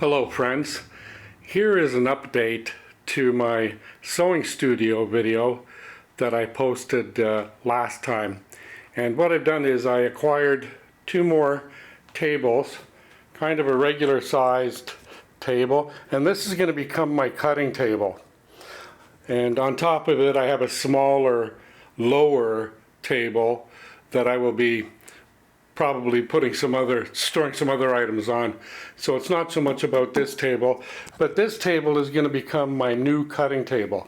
Hello friends, here is an update to my sewing studio video that I posted last time. And what I've done is I acquired two more tables, kind of a regular sized table, and this is going to become my cutting table. And on top of it I have a smaller, lower table that I will be probably storing some other items on. So it's not so much about this table, but this table is going to become my new cutting table.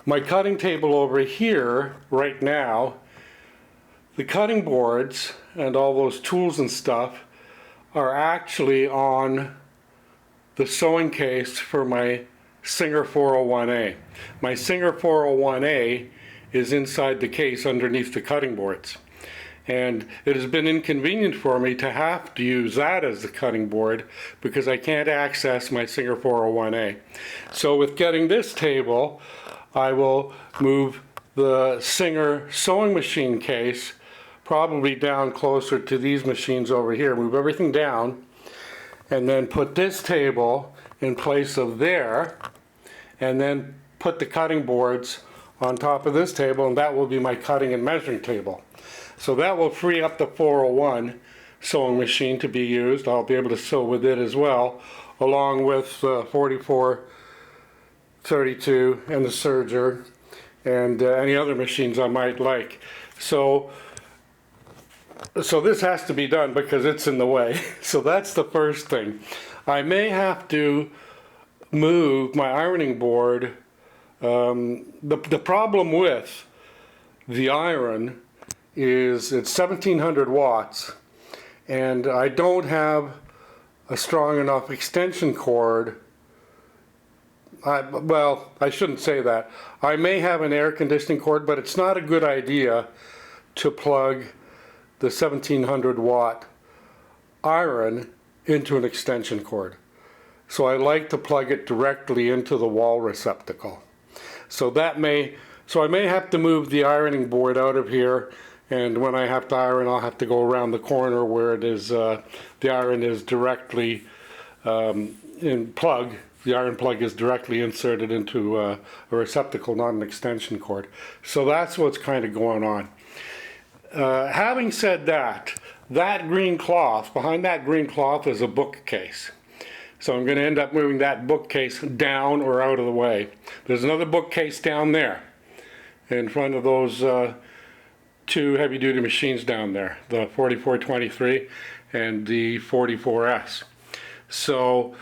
My cutting table over here right now, the cutting boards and all those tools and stuff are actually on the sewing case for my Singer 401A. My Singer 401A is inside the case underneath the cutting boards. And it has been inconvenient for me to have to use that as the cutting board because I can't access my Singer 401A. So with getting this table, I will move the Singer sewing machine case probably down closer to these machines over here. Move everything down and then put this table in place of there, and then put the cutting boards on top of this table, and that will be my cutting and measuring table. So that will free up the 401 sewing machine to be used. I'll be able to sew with it as well, along with 44, 32 and the serger and any other machines I might like. So this has to be done because it's in the way. So that's the first thing. I may have to move my ironing board. The problem with the iron is it's 1700 watts, and I don't have a strong enough extension cord. Well, I shouldn't say that. I may have an air conditioning cord, but it's not a good idea to plug the 1700 watt iron into an extension cord. So I like to plug it directly into the wall receptacle. So I may have to move the ironing board out of here, and when I have to iron, I'll have to go around the corner where it is the iron is directly the iron plug is directly inserted into a receptacle, not an extension cord. So that's what's kind of going on. Having said that, behind that green cloth is a bookcase. So I'm going to end up moving that bookcase down or out of the way. There's another bookcase down there in front of those two heavy-duty machines down there, the 4423 and the 44S. So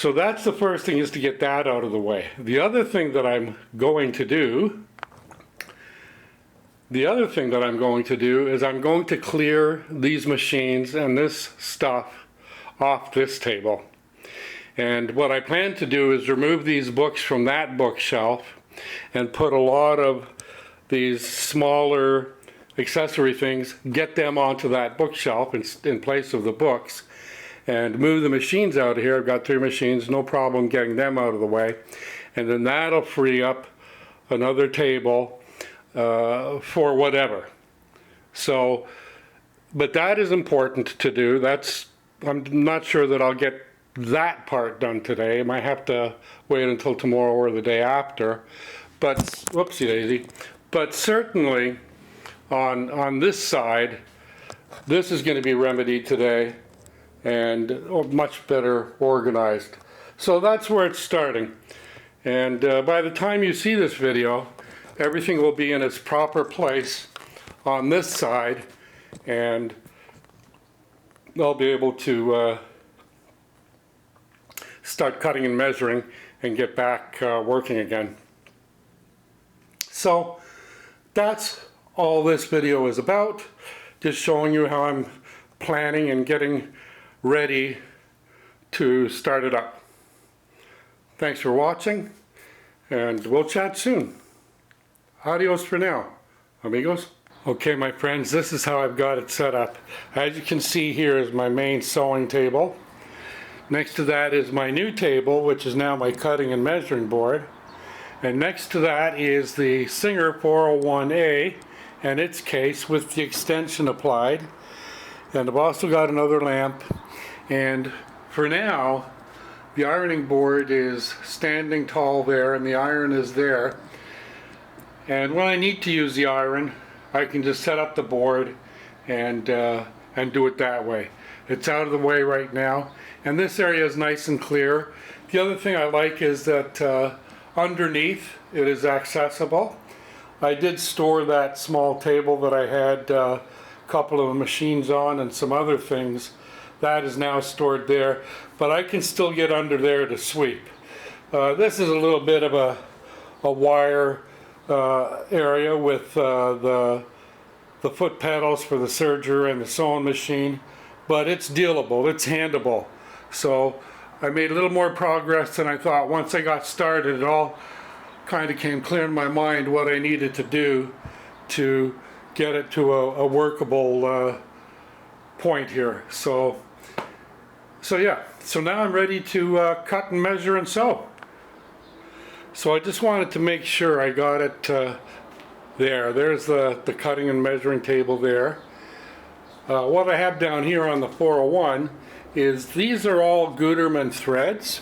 that's the first thing, is to get that out of the way. The other thing that I'm going to do is I'm going to clear these machines and this stuff off this table. And what I plan to do is remove these books from that bookshelf and put a lot of these smaller accessory things, get them onto that bookshelf in place of the books, and move the machines out of here. I've got 3 machines, no problem getting them out of the way. And then that'll free up another table for whatever. So, but that is important to do. I'm not sure that I'll get that part done today. I might have to wait until tomorrow or the day after. But, whoopsie daisy. But certainly on this side, this is going to be remedied today and much better organized. So that's where it's starting. And by the time you see this video, everything will be in its proper place on this side, and I'll be able to start cutting and measuring and get back working again. So that's all this video is about, just showing you how I'm planning and getting ready to start it up. Thanks for watching, and we'll chat soon. Adios for now, amigos. Okay, my friends, this is how I've got it set up. As you can see, here is my main sewing table. Next to that is my new table, which is now my cutting and measuring board. And next to that is the Singer 401A and its case with the extension applied. And I've also got another lamp. And for now, The ironing board is standing tall there and the iron is there. And when I need to use the iron, I can just set up the board and do it that way. It's out of the way right now, and this area is nice and clear. The other thing I like is that underneath it is accessible. I did store that small table that I had a couple of machines on and some other things. That is now stored there, but I can still get under there to sweep. This is a little bit of a wire area with the foot pedals for the serger and the sewing machine, but it's dealable, it's handleable. So I made a little more progress than I thought. Once I got started, it all kind of came clear in my mind what I needed to do to get it to a workable point here. So yeah, so now I'm ready to cut and measure and sew. So I just wanted to make sure I got it there. There's the cutting and measuring table there. What I have down here on the 401 is these are all Gutermann threads,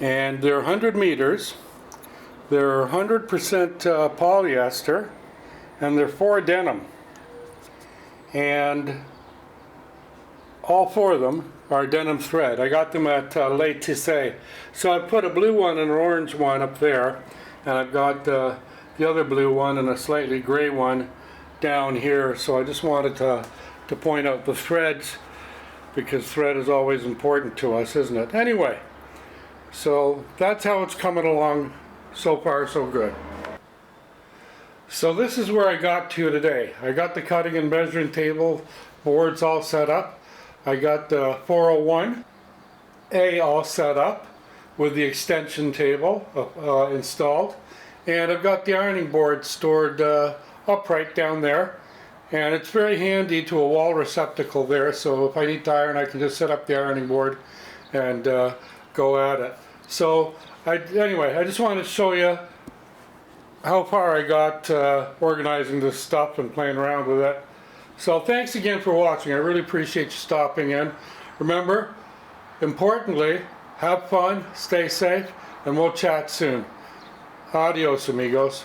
and they're 100 meters. They're 100% polyester, and they're 4 denim. And all 4 of them are denim thread. I got them at Les Tissus. So I put a blue one and an orange one up there, and I've got the other blue one and a slightly gray one down here. So I just wanted to point out the threads, because thread is always important to us, isn't it? Anyway, so that's how it's coming along. So far, so good. So this is where I got to today. I got the cutting and measuring table boards all set up. I got the 401A all set up with the extension table installed. And I've got the ironing board stored upright down there. And it's very handy to a wall receptacle there, so if I need to iron, I can just set up the ironing board and go at it. So anyway, I just wanted to show you how far I got organizing this stuff and playing around with it. So thanks again for watching. I really appreciate you stopping in. Remember, importantly, have fun, stay safe, and we'll chat soon. Adios, amigos.